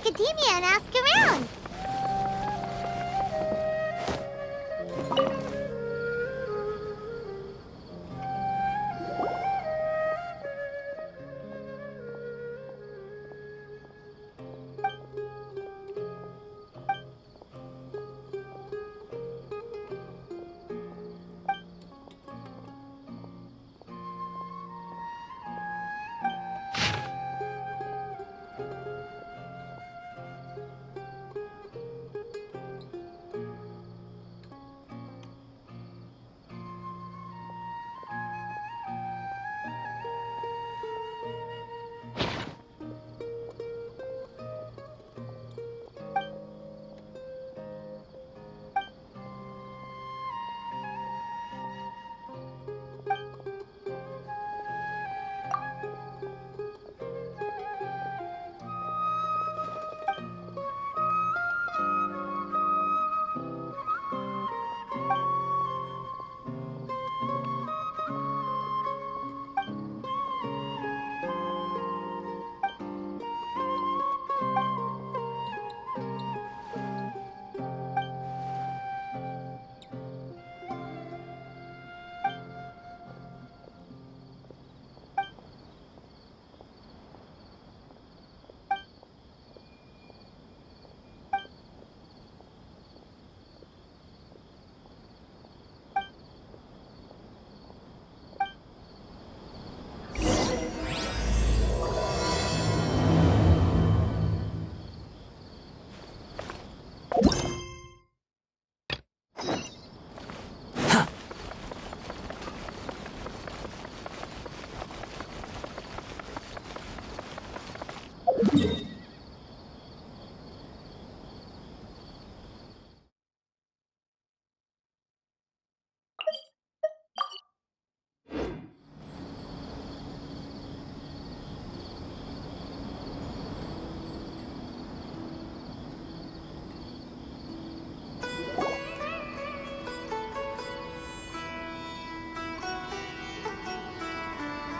academia and ask around.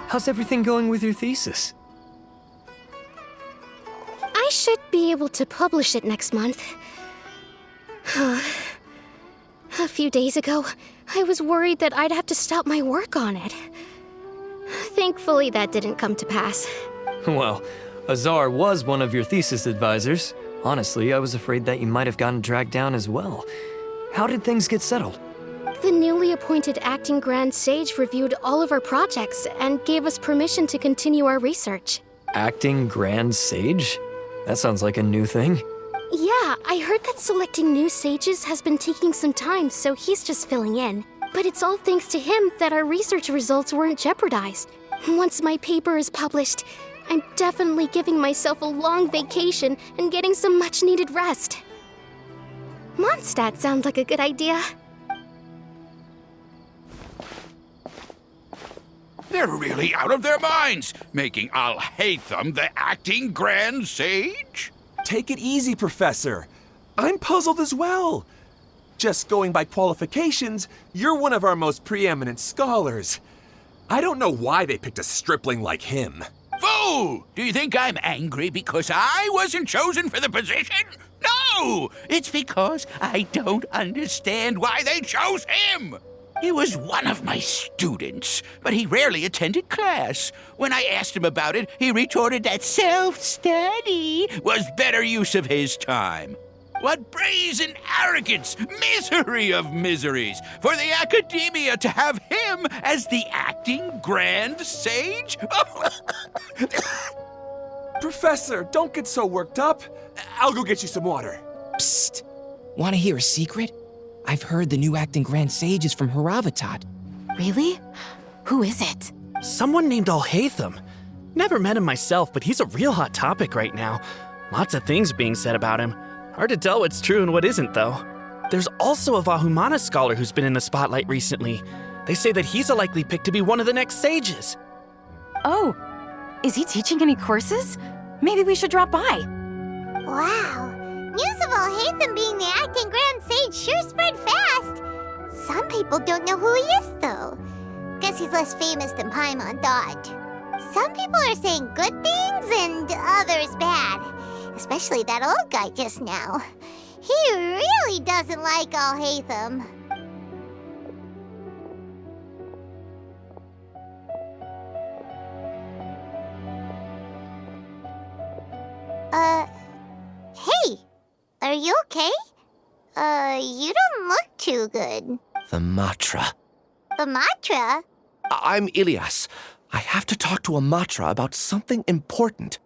How's everything going with your thesis? I should be able to publish it next month. A few days ago, I was worried that I'd have to stop my work on it. Thankfully, that didn't come to pass. Well, Azar was one of your thesis advisors. Honestly, I was afraid that you might have gotten dragged down as well. How did things get settled? The newly appointed acting Grand Sage reviewed all of our projects and gave us permission to continue our research. Acting Grand Sage? That sounds like a new thing. Yeah, I heard that selecting new sages has been taking some time, so he's just filling in. But it's all thanks to him that our research results weren't jeopardized. Once my paper is published, I'm definitely giving myself a long vacation and getting some much-needed rest. Mondstadt sounds like a good idea. They're really out of their minds, making Al-Haytham the acting Grand Sage? Take it easy, Professor. I'm puzzled as well. Just going by qualifications, you're one of our most preeminent scholars. I don't know why they picked a stripling like him. Fool! Do you think I'm angry because I wasn't chosen for the position? No! It's because I don't understand why they chose him! He was one of my students, but he rarely attended class. When I asked him about it, he retorted that self-study was better use of his time. What brazen arrogance, misery of miseries, for the academia to have him as the acting Grand Sage? Professor, don't get so worked up. I'll go get you some water. Psst. Want to hear a secret? I've heard the new acting Grand Sage is from Haravatat. Really? Who is it? Someone named Al-Haytham. Never met him myself, but he's a real hot topic right now. Lots of things being said about him. Hard to tell what's true and what isn't, though. There's also a Vahumana scholar who's been in the spotlight recently. They say that he's a likely pick to be one of the next sages. Oh, is he teaching any courses? Maybe we should drop by. Wow. News of Al-Haytham being the acting Grand Sage sure spread fast. Some people don't know who he is, though. Guess he's less famous than Paimon thought. Some people are saying good things and others bad. Especially that old guy just now. He really doesn't like Alhaitham. Hey, are you okay? You don't look too good. The Matra. The Matra? I'm Ilias. I have to talk to a Matra about something important.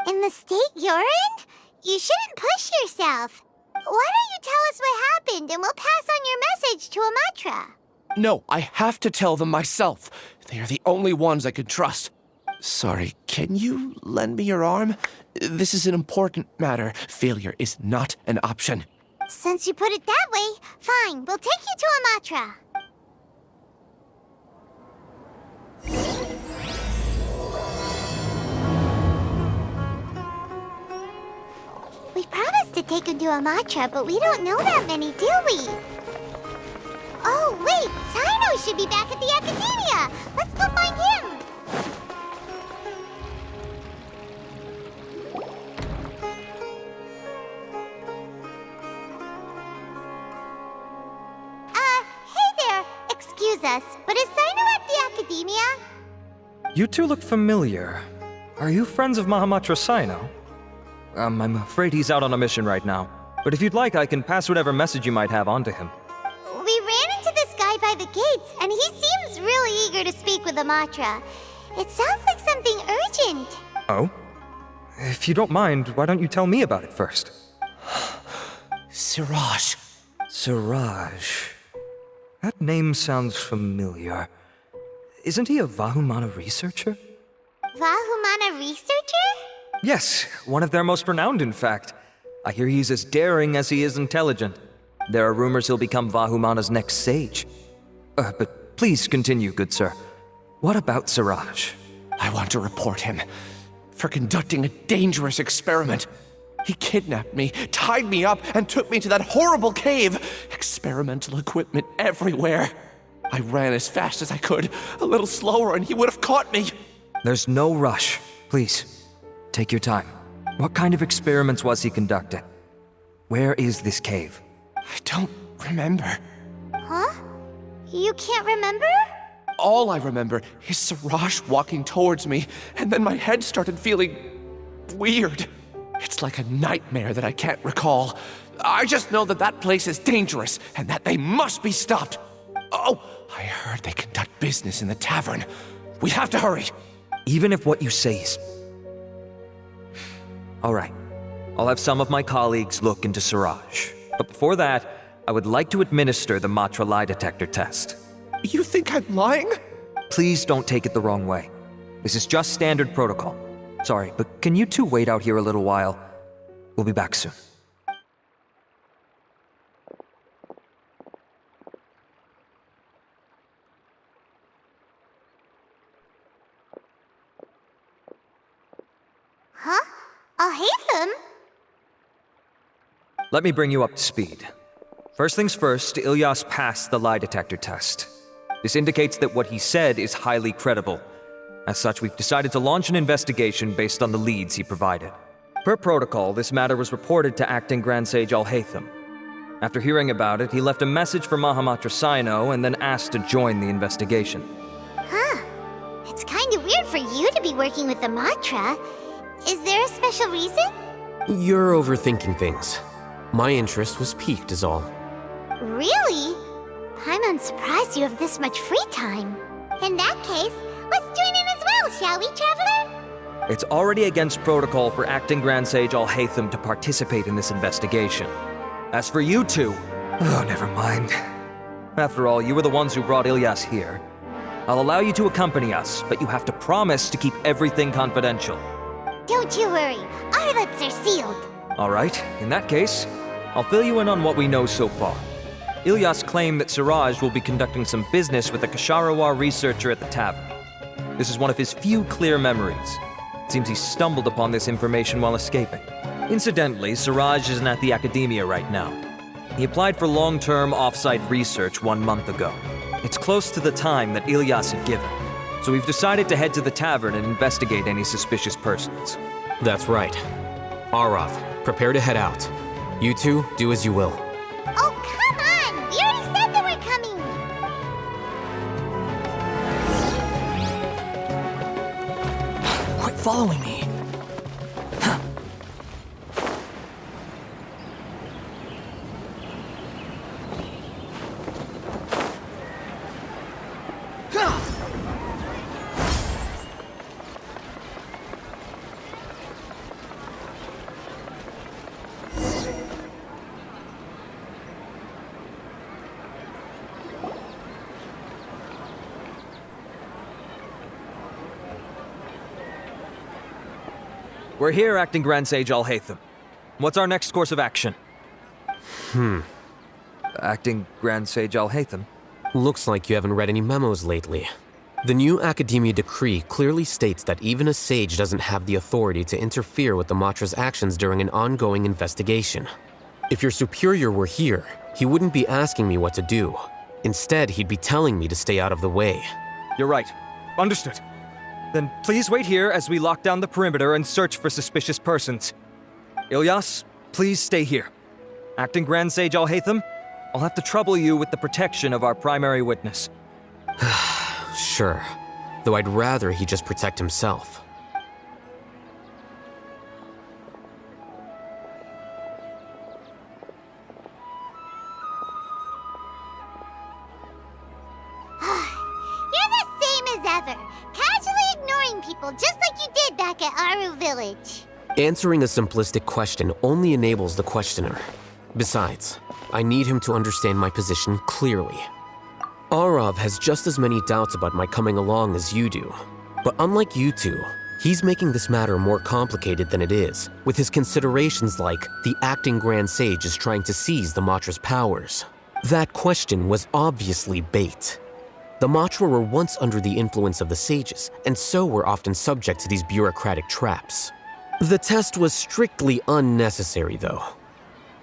In the state you're in? You shouldn't push yourself. Why don't you tell us what happened and we'll pass on your message to a Matra? No, I have to tell them myself. They are the only ones I could trust. Sorry, can you lend me your arm? This is an important matter. Failure is not an option. Since you put it that way, fine, we'll take you to a Matra. We promised to take him to a Matra, but we don't know that many, do we? Oh, wait, Sino should be back at the Academia. Let's go find him. Hey there. Excuse us, but is Sino at the Academia? You two look familiar. Are you friends of Mahamatra Sino? I'm afraid he's out on a mission right now. But if you'd like, I can pass whatever message you might have on to him. We ran into this guy by the gates, and he seems really eager to speak with Amatra. It sounds like something urgent. Oh? If you don't mind, why don't you tell me about it first? Siraj. Siraj. That name sounds familiar. Isn't he a Vahumana researcher? Vahumana researcher? Yes, one of their most renowned, in fact. I hear he's as daring as he is intelligent. There are rumors he'll become Vahumana's next sage. But please continue, good sir. What about Siraj? I want to report him for conducting a dangerous experiment. He kidnapped me, tied me up, and took me to that horrible cave. Experimental equipment everywhere. I ran as fast as I could, a little slower, and he would have caught me. There's no rush. Please, take your time. What kind of experiments was he conducting? Where is this cave? I don't remember. Huh? You can't remember? All I remember is Siraj walking towards me, and then my head started feeling weird. It's like a nightmare that I can't recall. I just know that that place is dangerous, and that they must be stopped. Oh, I heard they conduct business in the tavern. We have to hurry. Even if what you say is... All right. I'll have some of my colleagues look into Siraj. But before that, I would like to administer the Matra lie detector test. You think I'm lying? Please don't take it the wrong way. This is just standard protocol. Sorry, but can you two wait out here a little while? We'll be back soon. Huh? Alhaitham? Let me bring you up to speed. First things first, Ilyas passed the lie detector test. This indicates that what he said is highly credible. As such, we've decided to launch an investigation based on the leads he provided. Per protocol, this matter was reported to Acting Grand Sage Alhaitham. After hearing about it, he left a message for Mahamatra Sino and then asked to join the investigation. Huh. It's kind of weird for you to be working with the Matra. Is there a special reason? You're overthinking things. My interest was piqued is all. Really? I'm unsurprised you have this much free time. In that case, let's join in as well, shall we, Traveler? It's already against protocol for Acting Grand Sage Alhaitham to participate in this investigation. As for you two... Oh, never mind. After all, you were the ones who brought Ilyas here. I'll allow you to accompany us, but you have to promise to keep everything confidential. Don't you worry. Our lips are sealed. All right, in that case, I'll fill you in on what we know so far. Ilyas claimed that Siraj will be conducting some business with a Kasharawar researcher at the tavern. This is one of his few clear memories. It seems he stumbled upon this information while escaping. Incidentally, Siraj isn't at the Academia right now. He applied for long-term off-site research 1 month ago. It's close to the time that Ilyas had given, so we've decided to head to the tavern and investigate any suspicious persons. That's right. Arav, prepare to head out. You two, do as you will. Oh, come on! We already said that we're coming! Quit following me. We're here, Acting Grand Sage Alhaitham. What's our next course of action? Acting Grand Sage Alhaitham? Looks like you haven't read any memos lately. The new Academia decree clearly states that even a sage doesn't have the authority to interfere with the Matra's actions during an ongoing investigation. If your superior were here, he wouldn't be asking me what to do. Instead, he'd be telling me to stay out of the way. You're right. Understood. Then please wait here as we lock down the perimeter and search for suspicious persons. Ilyas, please stay here. Acting Grand Sage Alhaitham, I'll have to trouble you with the protection of our primary witness. Sure, though I'd rather he just protect himself. You're the same as ever, casually ignoring people just like you did back at Aru Village. Answering a simplistic question only enables the questioner. Besides, I need him to understand my position clearly. Arav has just as many doubts about my coming along as you do. But unlike you two, he's making this matter more complicated than it is, with his considerations like the acting Grand Sage is trying to seize the Matra's powers. That question was obviously bait. The Matra were once under the influence of the sages, and so were often subject to these bureaucratic traps. The test was strictly unnecessary, though.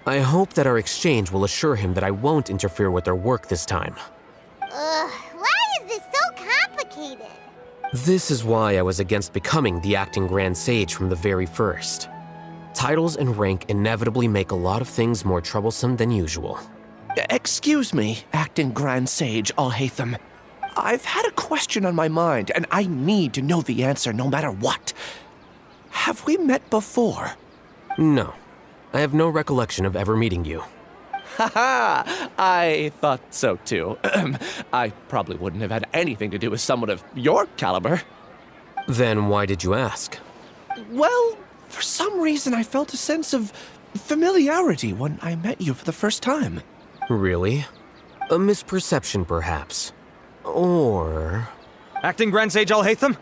I hope that our exchange will assure him that I won't interfere with their work this time. Why is this so complicated? This is why I was against becoming the acting Grand Sage from the very first. Titles and rank inevitably make a lot of things more troublesome than usual. Excuse me, Acting Grand Sage Alhaitham. I've had a question on my mind, and I need to know the answer no matter what. Have we met before? No. I have no recollection of ever meeting you. Haha! I thought so too. I probably wouldn't have had anything to do with someone of your caliber. Then why did you ask? Well, for some reason I felt a sense of familiarity when I met you for the first time. Really? A misperception, perhaps. Or... Acting Grand Sage Alhaitham,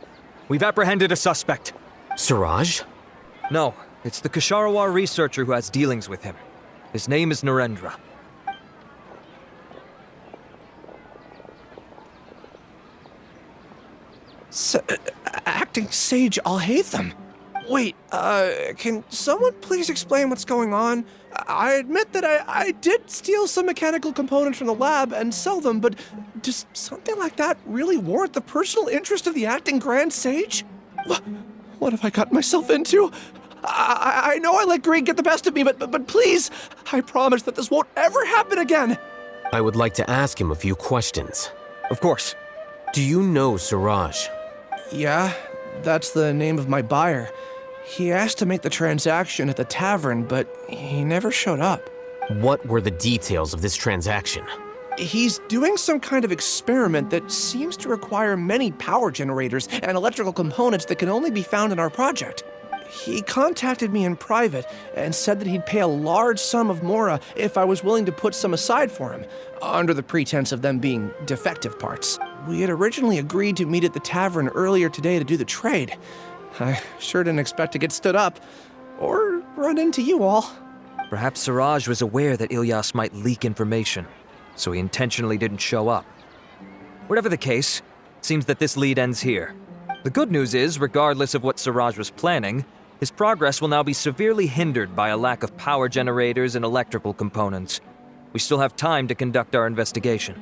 we've apprehended a suspect. Siraj? No, it's the Kasharawar researcher who has dealings with him. His name is Narendra. Acting Sage Alhaitham? Wait, can someone please explain what's going on? I admit that I did steal some mechanical components from the lab and sell them, but does something like that really warrant the personal interest of the Acting Grand Sage? What have I gotten myself into? I know I let greed get the best of me, but please, I promise that this won't ever happen again. I would like to ask him a few questions. Of course. Do you know Siraj? Yeah, that's the name of my buyer. He asked to make the transaction at the tavern, but he never showed up. What were the details of this transaction? He's doing some kind of experiment that seems to require many power generators and electrical components that can only be found in our project. He contacted me in private and said that he'd pay a large sum of mora if I was willing to put some aside for him, under the pretense of them being defective parts. We had originally agreed to meet at the tavern earlier today to do the trade. I sure didn't expect to get stood up, or run into you all. Perhaps Siraj was aware that Ilyas might leak information, so he intentionally didn't show up. Whatever the case, it seems that this lead ends here. The good news is, regardless of what Siraj was planning, his progress will now be severely hindered by a lack of power generators and electrical components. We still have time to conduct our investigation.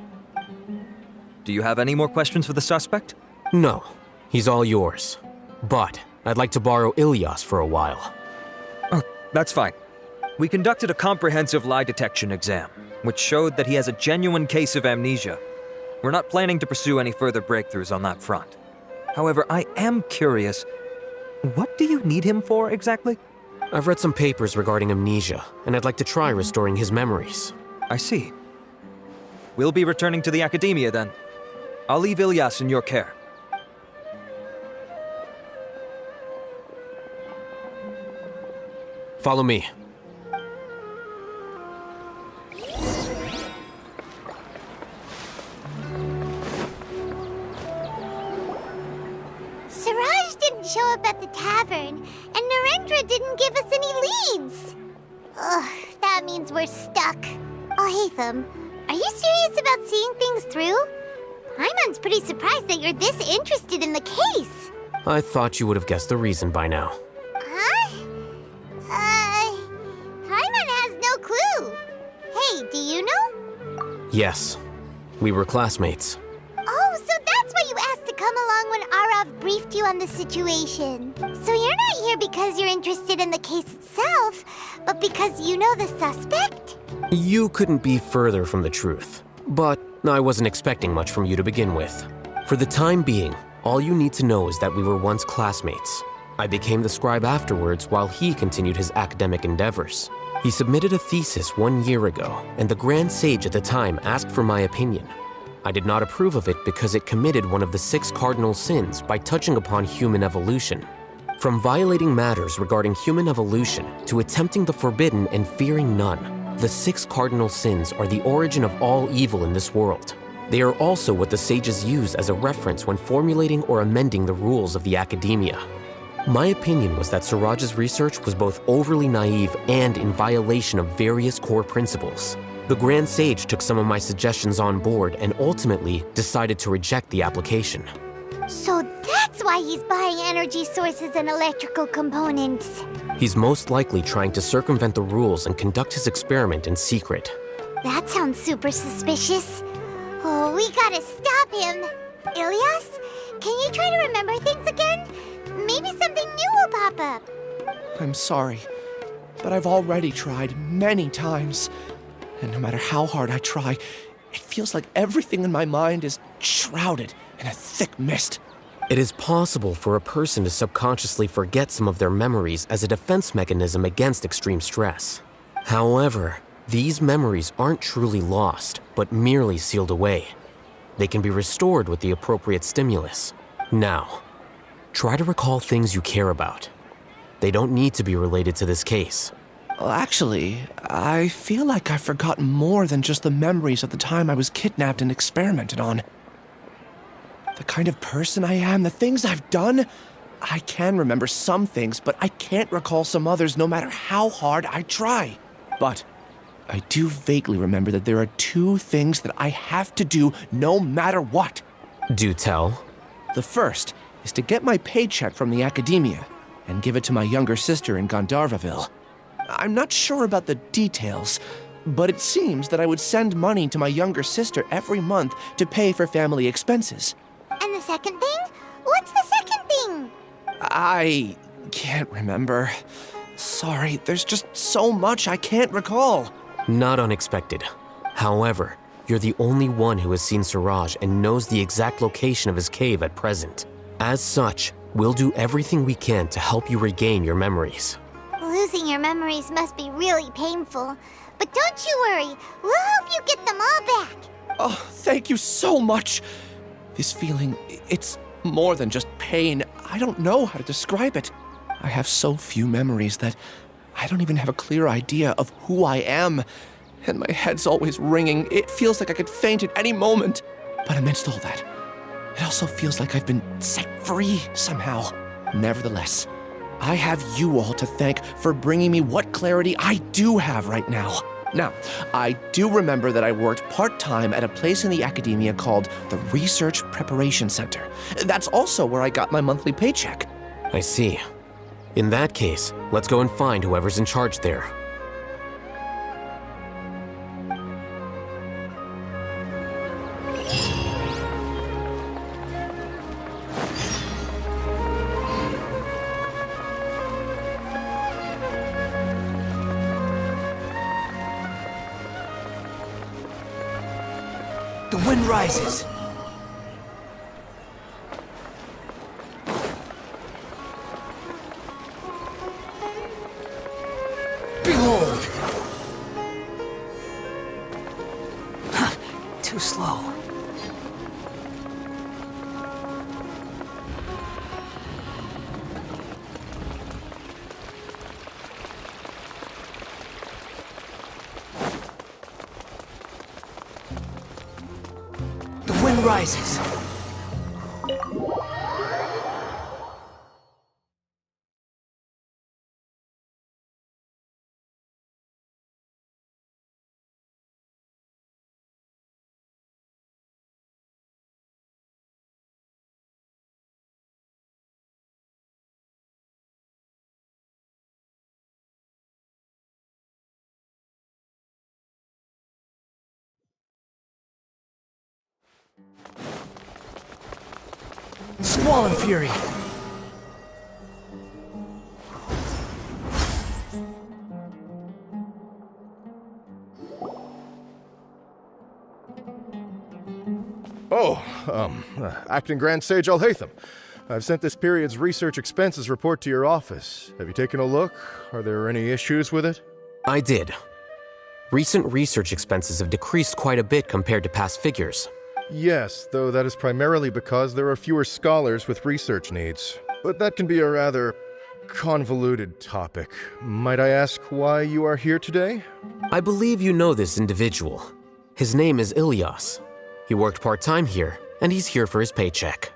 Do you have any more questions for the suspect? No, he's all yours. But I'd like to borrow Ilyas for a while. Oh, That's fine. We conducted a comprehensive lie detection exam, which showed that he has a genuine case of amnesia. We're not planning to pursue any further breakthroughs on that front. However, I am curious, what do you need him for exactly? I've read some papers regarding amnesia, and I'd like to try restoring his memories. I see. We'll be returning to the Academia then. I'll leave Ilyas in your care. Follow me. Siraj didn't show up at the tavern, and Narendra didn't give us any leads. Ugh, that means we're stuck. Oh, Hatham, are you serious about seeing things through? Paimon's pretty surprised that you're this interested in the case. I thought you would have guessed the reason by now. Huh? Paimon has no clue. Hey, do you know? Yes, we were classmates. Oh, so that's why you asked to come along when Arav briefed you on the situation. So you're not here because you're interested in the case itself, but because you know the suspect? You couldn't be further from the truth. But I wasn't expecting much from you to begin with. For the time being, all you need to know is that we were once classmates. I became the scribe afterwards while he continued his academic endeavors. He submitted a thesis 1 year ago, and the Grand Sage at the time asked for my opinion. I did not approve of it because it committed one of the 6 cardinal sins by touching upon human evolution. From violating matters regarding human evolution to attempting the forbidden and fearing none, the 6 cardinal sins are the origin of all evil in this world. They are also what the sages use as a reference when formulating or amending the rules of the Academia. My opinion was that Siraj's research was both overly naive and in violation of various core principles. The Grand Sage took some of my suggestions on board and ultimately decided to reject the application. So that's why he's buying energy sources and electrical components. He's most likely trying to circumvent the rules and conduct his experiment in secret. That sounds super suspicious. Oh, we gotta stop him. Ilyas, can you try to remember things again? Maybe something new will pop up. I'm sorry, but I've already tried many times. And no matter how hard I try, it feels like everything in my mind is shrouded in a thick mist. It is possible for a person to subconsciously forget some of their memories as a defense mechanism against extreme stress. However, these memories aren't truly lost, but merely sealed away. They can be restored with the appropriate stimulus. Now, try to recall things you care about. They don't need to be related to this case. Well, actually, I feel like I've forgotten more than just the memories of the time I was kidnapped and experimented on. The kind of person I am, the things I've done, I can remember some things, but I can't recall some others no matter how hard I try. But I do vaguely remember that there are 2 things that I have to do no matter what. Do tell. The first is to get my paycheck from the Academia and give it to my younger sister in Gandharvaville. I'm not sure about the details, but it seems that I would send money to my younger sister every month to pay for family expenses. And the second thing? What's the second thing? I can't remember. Sorry, there's just so much I can't recall. Not unexpected. However, you're the only one who has seen Siraj and knows the exact location of his cave at present. As such, we'll do everything we can to help you regain your memories. Losing your memories must be really painful. But don't you worry, we'll help you get them all back. Oh, thank you so much. This feeling, it's more than just pain. I don't know how to describe it. I have so few memories that I don't even have a clear idea of who I am. And my head's always ringing. It feels like I could faint at any moment. But amidst all that, it also feels like I've been set free somehow. Nevertheless, I have you all to thank for bringing me what clarity I do have right now. Now, I do remember that I worked part-time at a place in the Academia called the Research Preparation Center. That's also where I got my monthly paycheck. I see. In that case, let's go and find whoever's in charge there. The wind rises. Behold! Too slow. The wind rises. Squall and fury. Acting Grand Sage Alhaitham. I've sent this period's research expenses report to your office. Have you taken a look? Are there any issues with it? I did. Recent research expenses have decreased quite a bit compared to past figures. Yes, though that is primarily because there are fewer scholars with research needs. But that can be a rather convoluted topic. Might I ask why you are here today? I believe you know this individual. His name is Ilyas. He worked part-time here, and he's here for his paycheck.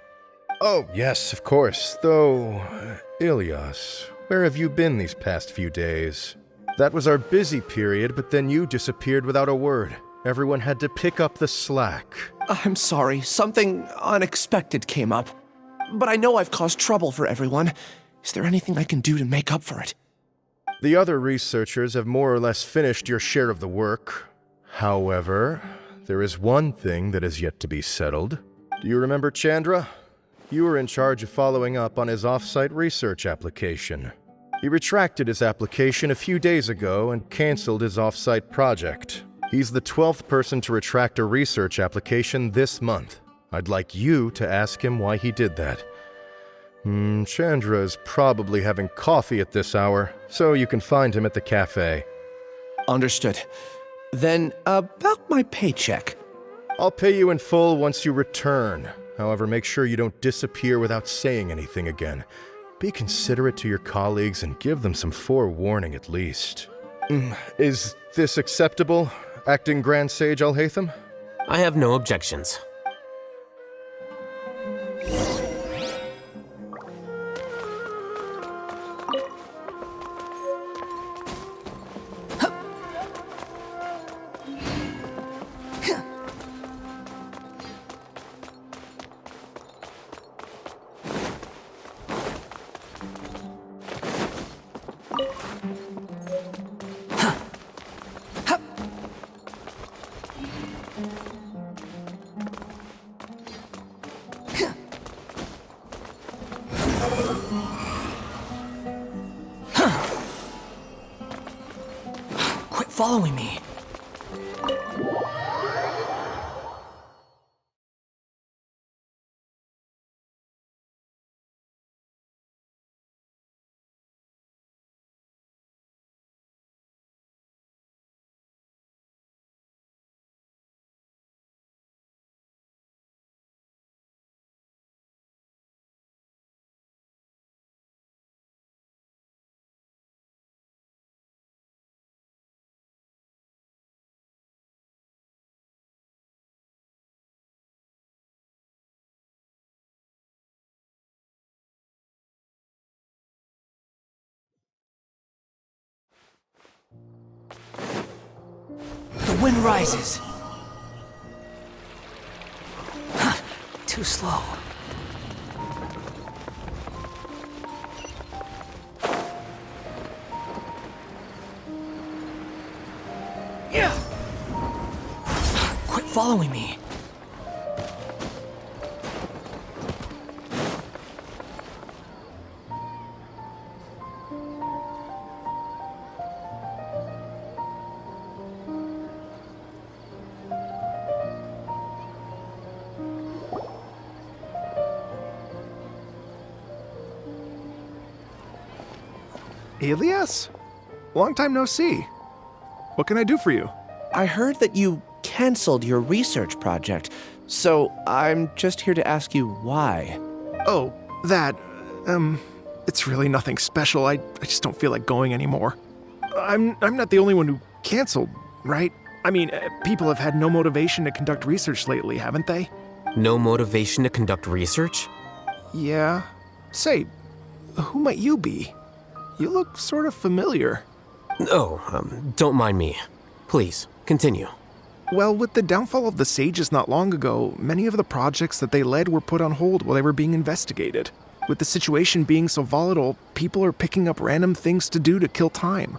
Oh, yes, of course. Though, Ilyas, where have you been these past few days? That was our busy period, but then you disappeared without a word. Everyone had to pick up the slack. I'm sorry, something unexpected came up. But I know I've caused trouble for everyone. Is there anything I can do to make up for it? The other researchers have more or less finished your share of the work. However, there is one thing that is yet to be settled. Do you remember Chandra? You were in charge of following up on his off-site research application. He retracted his application a few days ago and canceled his off-site project. He's the 12th person to retract a research application this month. I'd like you to ask him why he did that. Chandra is probably having coffee at this hour, so you can find him at the cafe. Understood. Then, about my paycheck. I'll pay you in full once you return. However, make sure you don't disappear without saying anything again. Be considerate to your colleagues and give them some forewarning at least. Is this acceptable, Acting Grand Sage Alhaitham? I have no objections. Quit following me. The wind rises. Too slow. Quit following me. Elias? Long time no see. What can I do for you? I heard that you canceled your research project, so I'm just here to ask you why. Oh, that, it's really nothing special. I just don't feel like going anymore. I'm not the only one who canceled, right? I mean, people have had no motivation to conduct research lately, haven't they? No motivation to conduct research? Yeah. Say, who might you be? You look sort of familiar. Oh, don't mind me. Please, continue. Well, with the downfall of the Sages not long ago, many of the projects that they led were put on hold while they were being investigated. With the situation being so volatile, people are picking up random things to do to kill time.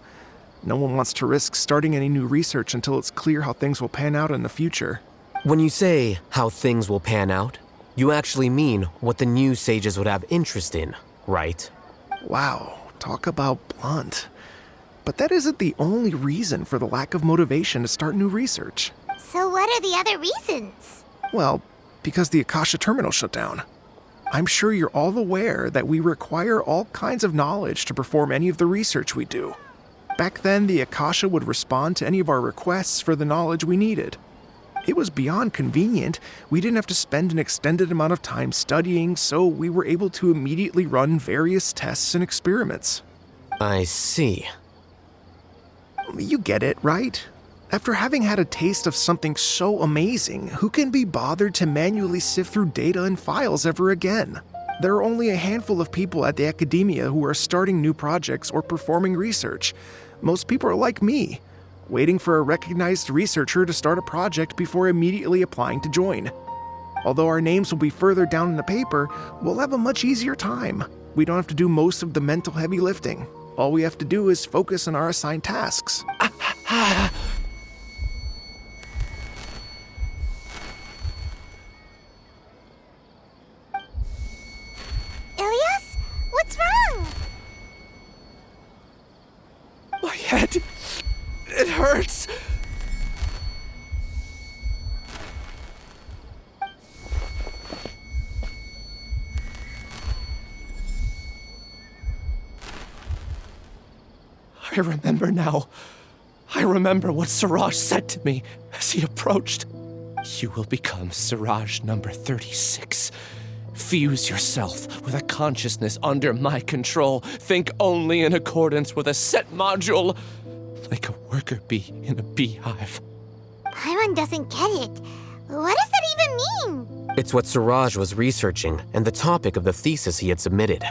No one wants to risk starting any new research until it's clear how things will pan out in the future. When you say how things will pan out, you actually mean what the new Sages would have interest in, right? Wow, talk about blunt. But that isn't the only reason for the lack of motivation to start new research. So what are the other reasons? Well, because the Akasha terminal shut down. I'm sure you're all aware that we require all kinds of knowledge to perform any of the research we do. Back then, the Akasha would respond to any of our requests for the knowledge we needed. It was beyond convenient. We didn't have to spend an extended amount of time studying, so we were able to immediately run various tests and experiments. I see. You get it, right? After having had a taste of something so amazing, who can be bothered to manually sift through data and files ever again? There are only a handful of people at the academia who are starting new projects or performing research. Most people are like me, waiting for a recognized researcher to start a project before immediately applying to join. Although our names will be further down in the paper, we'll have a much easier time. We don't have to do most of the mental heavy lifting. All we have to do is focus on our assigned tasks. Ilias? What's wrong? My head, it hurts. I remember now. I remember what Siraj said to me as he approached. You will become Siraj number 36. Fuse yourself with a consciousness under my control. Think only in accordance with a set module. Like a worker bee in a beehive. Paimon doesn't get it. What does that even mean? It's what Siraj was researching and the topic of the thesis he had submitted.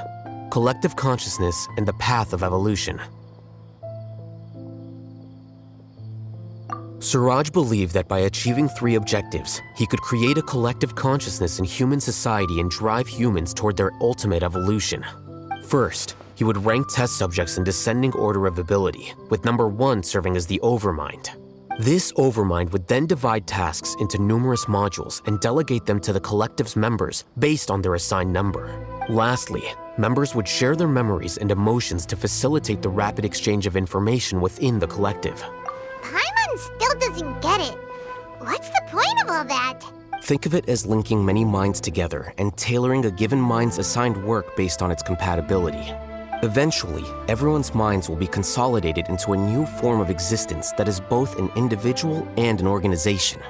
Collective consciousness and the path of evolution. Siraj believed that by achieving 3 objectives, he could create a collective consciousness in human society and drive humans toward their ultimate evolution. First, he would rank test subjects in descending order of ability, with number 1 serving as the overmind. This overmind would then divide tasks into numerous modules and delegate them to the collective's members based on their assigned number. Lastly, members would share their memories and emotions to facilitate the rapid exchange of information within the collective. Paimon still doesn't get it. What's the point of all that? Think of it as linking many minds together and tailoring a given mind's assigned work based on its compatibility. Eventually, everyone's minds will be consolidated into a new form of existence that is both an individual and an organization.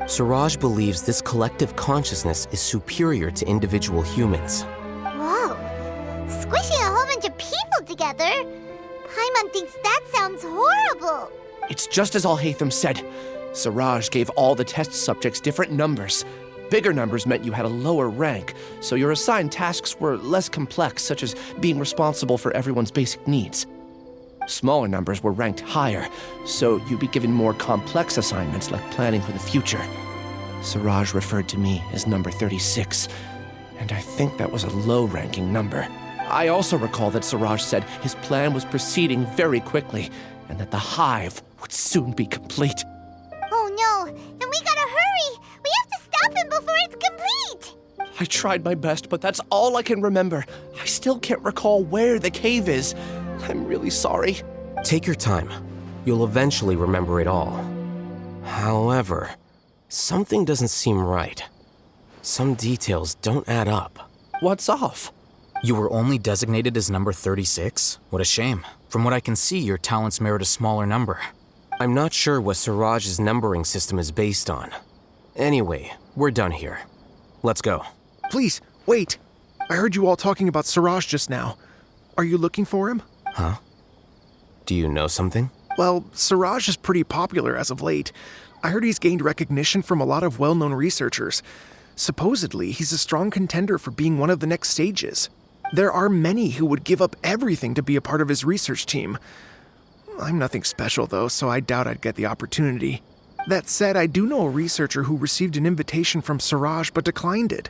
Siraj believes this collective consciousness is superior to individual humans. Whoa. Squishing a whole bunch of people together? Paimon thinks that sounds horrible. It's just as Al-Haytham said. Siraj gave all the test subjects different numbers. Bigger numbers meant you had a lower rank, so your assigned tasks were less complex, such as being responsible for everyone's basic needs. Smaller numbers were ranked higher, so you'd be given more complex assignments like planning for the future. Siraj referred to me as number 36, and I think that was a low-ranking number. I also recall that Siraj said his plan was proceeding very quickly, and that the hive would soon be complete. Oh no, then we gotta hurry! We have to stop him before it's complete! I tried my best, but that's all I can remember. I still can't recall where the cave is. I'm really sorry. Take your time. You'll eventually remember it all. However, something doesn't seem right. Some details don't add up. What's off? You were only designated as number 36? What a shame. From what I can see, your talents merit a smaller number. I'm not sure what Siraj's numbering system is based on. Anyway, we're done here. Let's go. Please, wait. I heard you all talking about Siraj just now. Are you looking for him? Huh? Do you know something? Well, Siraj is pretty popular as of late. I heard he's gained recognition from a lot of well-known researchers. Supposedly, he's a strong contender for being one of the next sages. There are many who would give up everything to be a part of his research team. I'm nothing special, though, so I doubt I'd get the opportunity. That said, I do know a researcher who received an invitation from Siraj but declined it.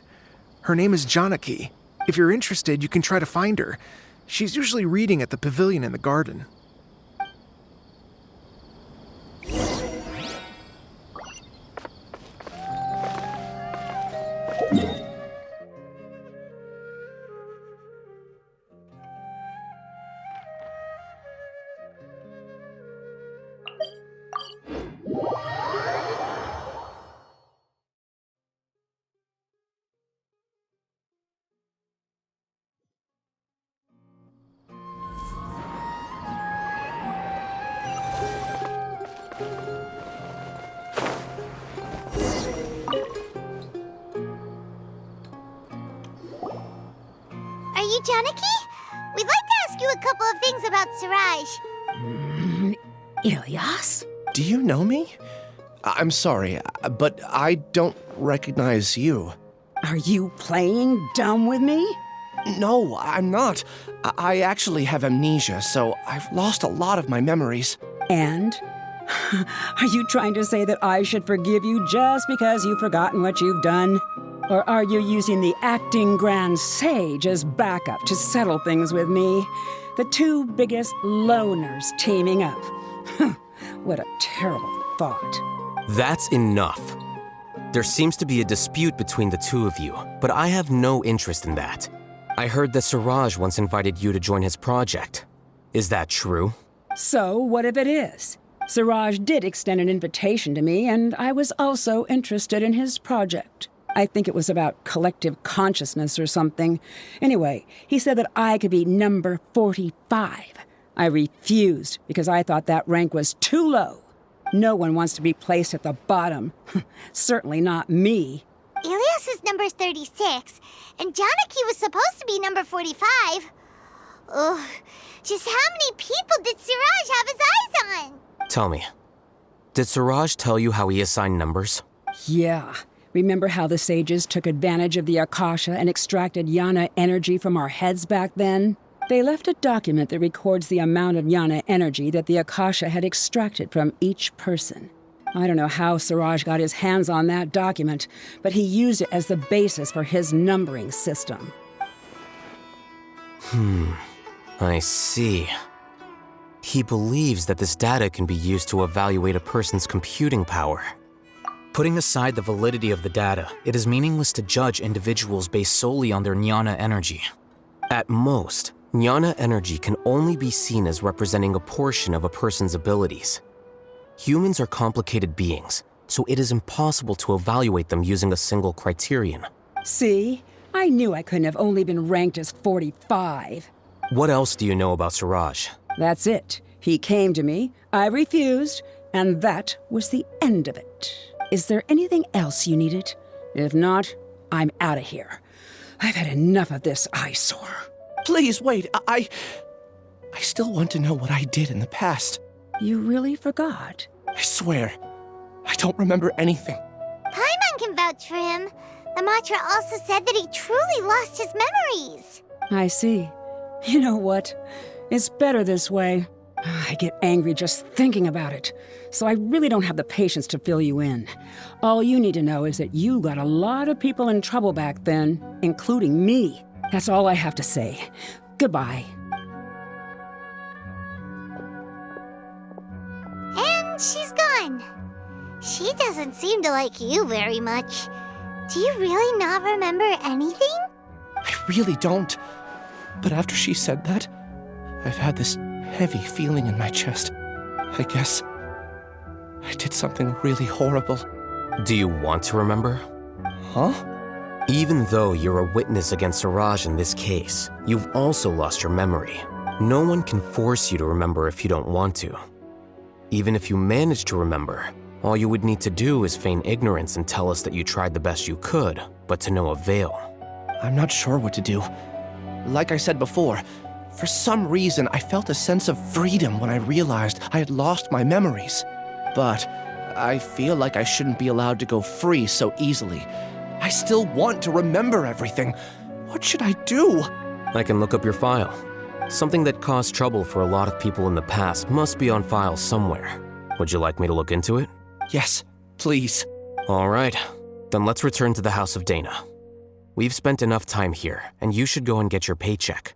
Her name is Janaki. If you're interested, you can try to find her. She's usually reading at the pavilion in the garden. Are you Janaki? We'd like to ask you a couple of things about Siraj. Ilyas? Do you know me? I'm sorry, but I don't recognize you. Are you playing dumb with me? No, I'm not. I actually have amnesia, so I've lost a lot of my memories. And? Are you trying to say that I should forgive you just because you've forgotten what you've done? Or are you using the acting grand sage as backup to settle things with me? The two biggest loners teaming up. What a terrible thought. That's enough. There seems to be a dispute between the two of you, but I have no interest in that. I heard that Siraj once invited you to join his project. Is that true? So, what if it is? Siraj did extend an invitation to me, and I was also interested in his project. I think it was about collective consciousness or something. Anyway, he said that I could be number 45. I refused because I thought that rank was too low. No one wants to be placed at the bottom. Certainly not me. Ilyas is number 36, and Janaki was supposed to be number 45. Ugh, just how many people did Siraj have his eyes on? Tell me, did Siraj tell you how he assigned numbers? Yeah. Remember how the sages took advantage of the Akasha and extracted Yana energy from our heads back then? They left a document that records the amount of Yana energy that the Akasha had extracted from each person. I don't know how Siraj got his hands on that document, but he used it as the basis for his numbering system. I see. He believes that this data can be used to evaluate a person's computing power. Putting aside the validity of the data, it is meaningless to judge individuals based solely on their jnana energy. At most, jnana energy can only be seen as representing a portion of a person's abilities. Humans are complicated beings, so it is impossible to evaluate them using a single criterion. See? I knew I couldn't have only been ranked as 45. What else do you know about Siraj? That's it. He came to me, I refused, and that was the end of it. Is there anything else you needed? If not, I'm out of here. I've had enough of this eyesore. Please, wait. I still want to know what I did in the past. You really forgot? I swear, I don't remember anything. Paimon can vouch for him. The mantra also said that he truly lost his memories. I see. You know what? It's better this way. I get angry just thinking about it, so I really don't have the patience to fill you in. All you need to know is that you got a lot of people in trouble back then, including me. That's all I have to say. Goodbye. And she's gone. She doesn't seem to like you very much. Do you really not remember anything? I really don't. But after she said that, I've had this heavy feeling in my chest. I guess I did something really horrible. Do you want to remember? Huh? Even though you're a witness against Siraj in this case, you've also lost your memory. No one can force you to remember if you don't want to. Even if you manage to remember, all you would need to do is feign ignorance and tell us that you tried the best you could, but to no avail. I'm not sure what to do. Like I said before, for some reason I felt a sense of freedom when I realized I had lost my memories. But I feel like I shouldn't be allowed to go free so easily. I still want to remember everything. What should I do? I can look up your file. Something that caused trouble for a lot of people in the past must be on file somewhere. Would you like me to look into it? Yes, please. All right, then let's return to the House of Dana. We've spent enough time here, and you should go and get your paycheck.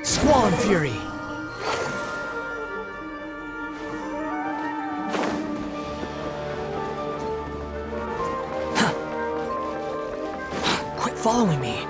Squall and Fury! Quit following me!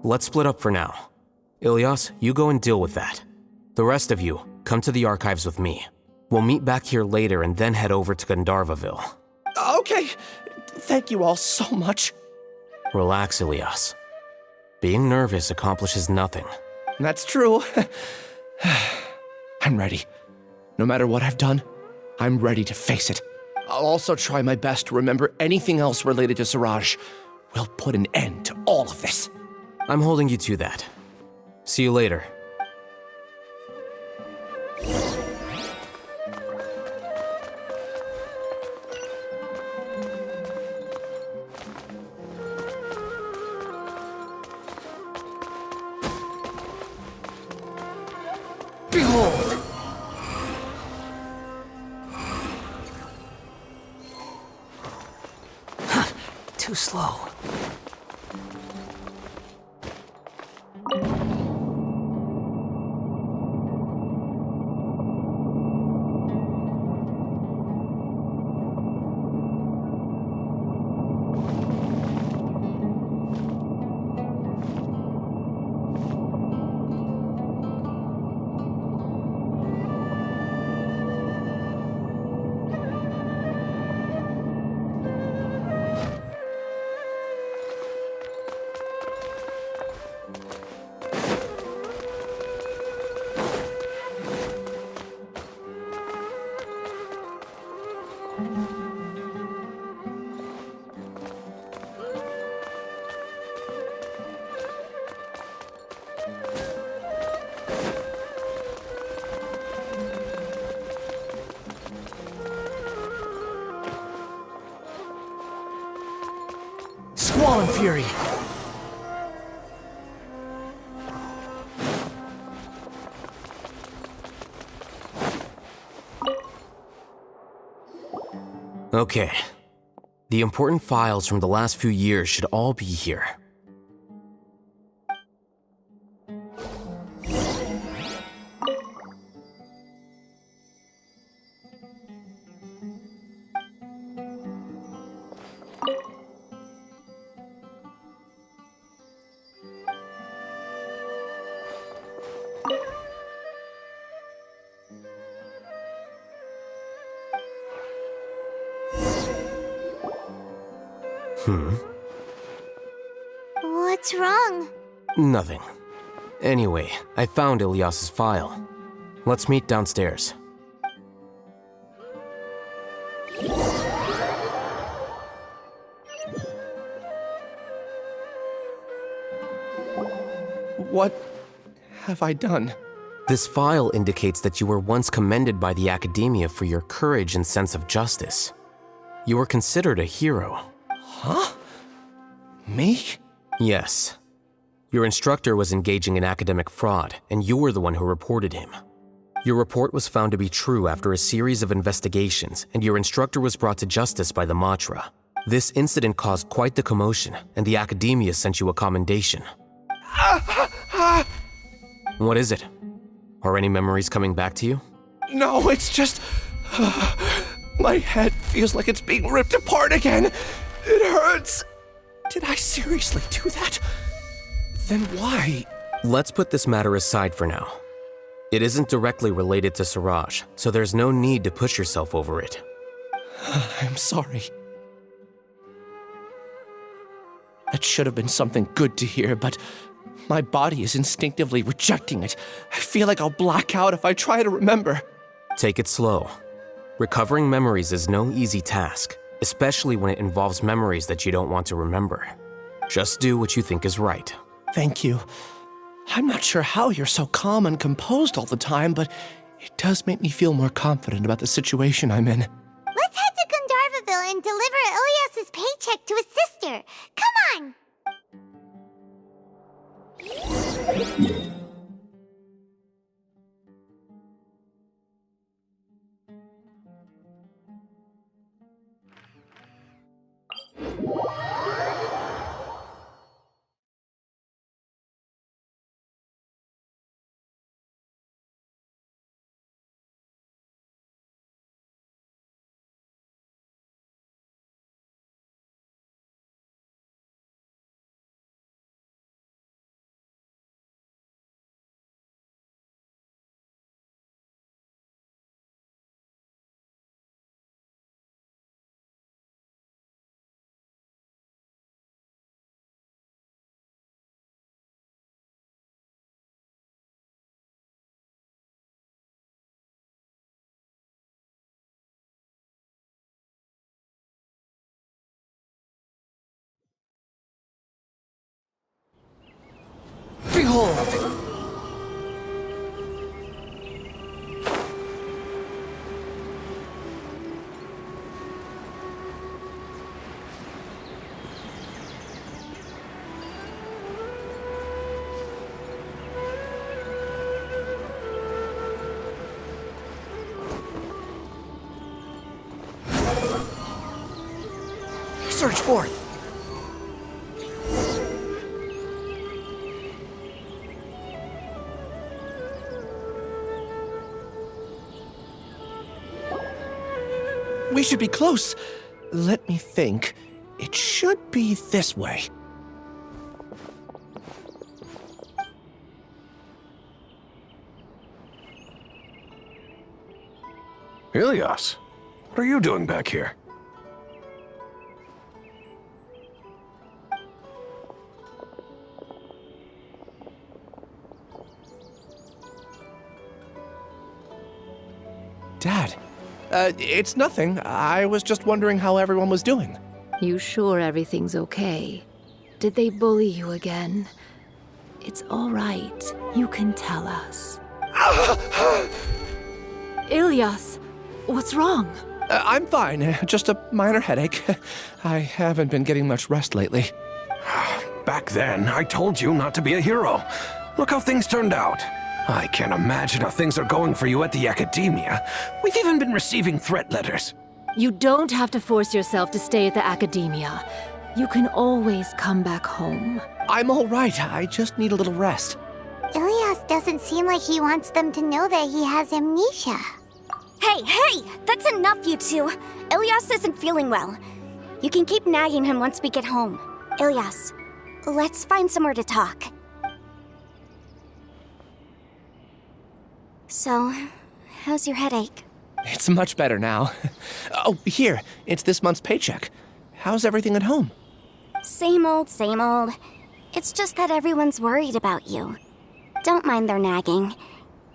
Let's split up for now. Ilyas, you go and deal with that. The rest of you, come to the archives with me. We'll meet back here later and then head over to Gandharvaville. Okay. Thank you all so much. Relax, Ilyas. Being nervous accomplishes nothing. That's true. I'm ready. No matter what I've done, I'm ready to face it. I'll also try my best to remember anything else related to Siraj. We'll put an end to all of this. I'm holding you to that. See you later. Behold! Too slow. Squall and Fury! Okay. The important files from the last few years should all be here. What's wrong? Nothing. Anyway, I found Ilyas's file. Let's meet downstairs. What have I done? This file indicates that you were once commended by the Academia for your courage and sense of justice. You were considered a hero. Huh? Me? Yes. Your instructor was engaging in academic fraud, and you were the one who reported him. Your report was found to be true after a series of investigations, and your instructor was brought to justice by the Matra. This incident caused quite the commotion, and the Academia sent you a commendation. What is it? Are any memories coming back to you? No, it's just... my head feels like it's being ripped apart again. It hurts. Did I seriously do that? Then why? Let's put this matter aside for now. It isn't directly related to Siraj, so there's no need to push yourself over it. I'm sorry. That should have been something good to hear, but my body is instinctively rejecting it. I feel like I'll black out if I try to remember. Take it slow. Recovering memories is no easy task, especially when it involves memories that you don't want to remember. Just do what you think is right. Thank you. I'm not sure how you're so calm and composed all the time, but it does make me feel more confident about the situation I'm in. Let's head to Gandharvaville and deliver Ilyas's paycheck to his sister. Come on! Behold! Search for it! We should be close. Let me think. It should be this way. Ilyas, what are you doing back here? Dad, it's nothing. I was just wondering how everyone was doing. You sure everything's okay? Did they bully you again? It's all right. You can tell us. Ilyas, what's wrong? I'm fine. Just a minor headache. I haven't been getting much rest lately. Back then, I told you not to be a hero. Look how things turned out. I can't imagine how things are going for you at the Academia. We've even been receiving threat letters. You don't have to force yourself to stay at the Academia. You can always come back home. I'm all right. I just need a little rest. Ilyas doesn't seem like he wants them to know that he has amnesia. Hey! That's enough, you two! Ilyas isn't feeling well. You can keep nagging him once we get home. Ilyas, let's find somewhere to talk. So, how's your headache? It's much better now. Oh, here. It's this month's paycheck. How's everything at home? Same old, same old. It's just that everyone's worried about you. Don't mind their nagging.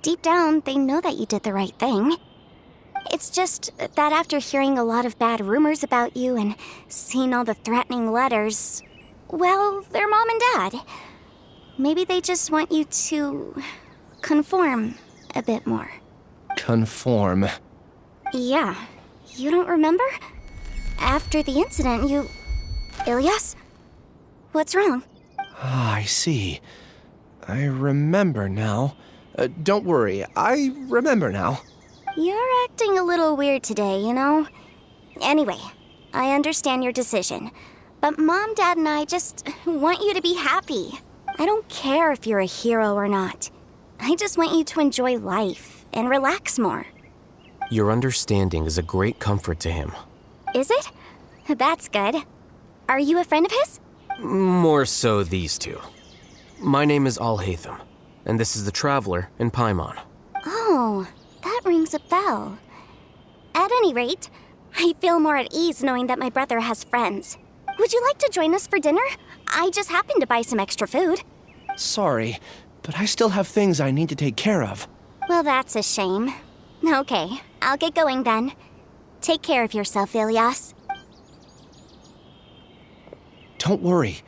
deep down, they know that you did the right thing. It's just that after hearing a lot of bad rumors about you and seeing all the threatening letters, well, they're mom and dad. Maybe they just want you to conform a bit more. Conform. Yeah. You don't remember? After the incident, you... Ilyas? What's wrong? Ah, I see. I remember now. Don't worry, I remember now. You're acting a little weird today, you know? Anyway, I understand your decision. But Mom, Dad, and I just want you to be happy. I don't care if you're a hero or not. I just want you to enjoy life and relax more. Your understanding is a great comfort to him. Is it? That's good. Are you a friend of his? More so these two. My name is Al-Haytham, and this is the Traveler in Paimon. Oh, that rings a bell. At any rate, I feel more at ease knowing that my brother has friends. Would you like to join us for dinner? I just happened to buy some extra food. Sorry, but I still have things I need to take care of. Well, that's a shame. Okay, I'll get going then. Take care of yourself, Ilyas. Don't worry.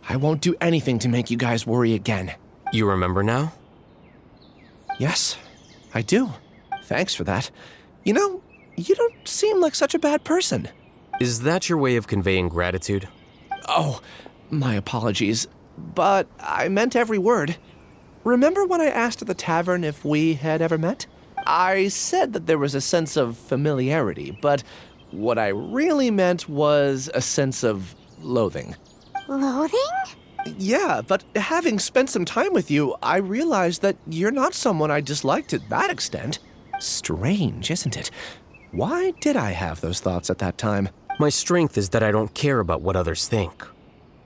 I won't do anything to make you guys worry again. You remember now? Yes, I do. Thanks for that. You know, you don't seem like such a bad person. Is that your way of conveying gratitude? Oh, my apologies. But I meant every word. Remember when I asked at the tavern if we had ever met? I said that there was a sense of familiarity, but what I really meant was a sense of loathing. Loathing? Yeah, but having spent some time with you, I realized that you're not someone I dislike to that extent. Strange, isn't it? Why did I have those thoughts at that time? My strength is that I don't care about what others think.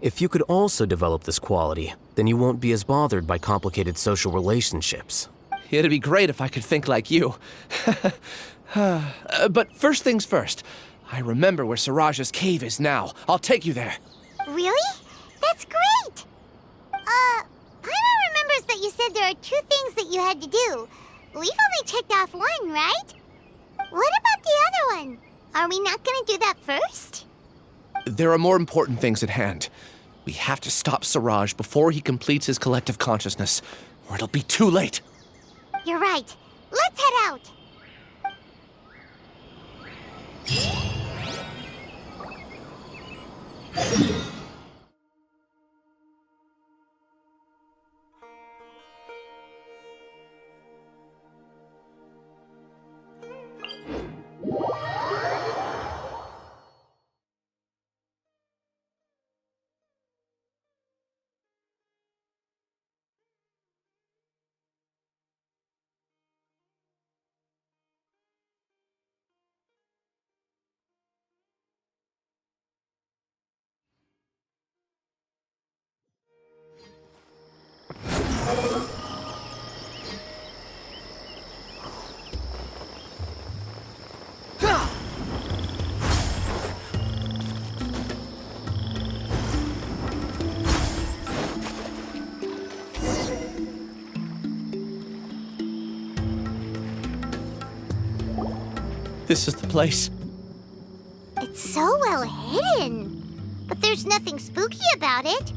If you could also develop this quality, then you won't be as bothered by complicated social relationships. It'd be great if I could think like you. But first things first. I remember where Siraj's cave is now. I'll take you there. Really? That's great! Paimon remembers that you said there are 2 things that you had to do. We've only checked off 1, right? What about the other one? Are we not gonna do that first? There are more important things at hand. We have to stop Siraj before he completes his collective consciousness, or it'll be too late. You're right. Let's head out. This is the place. It's so well hidden. But there's nothing spooky about it.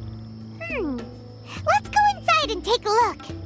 Let's go inside and take a look.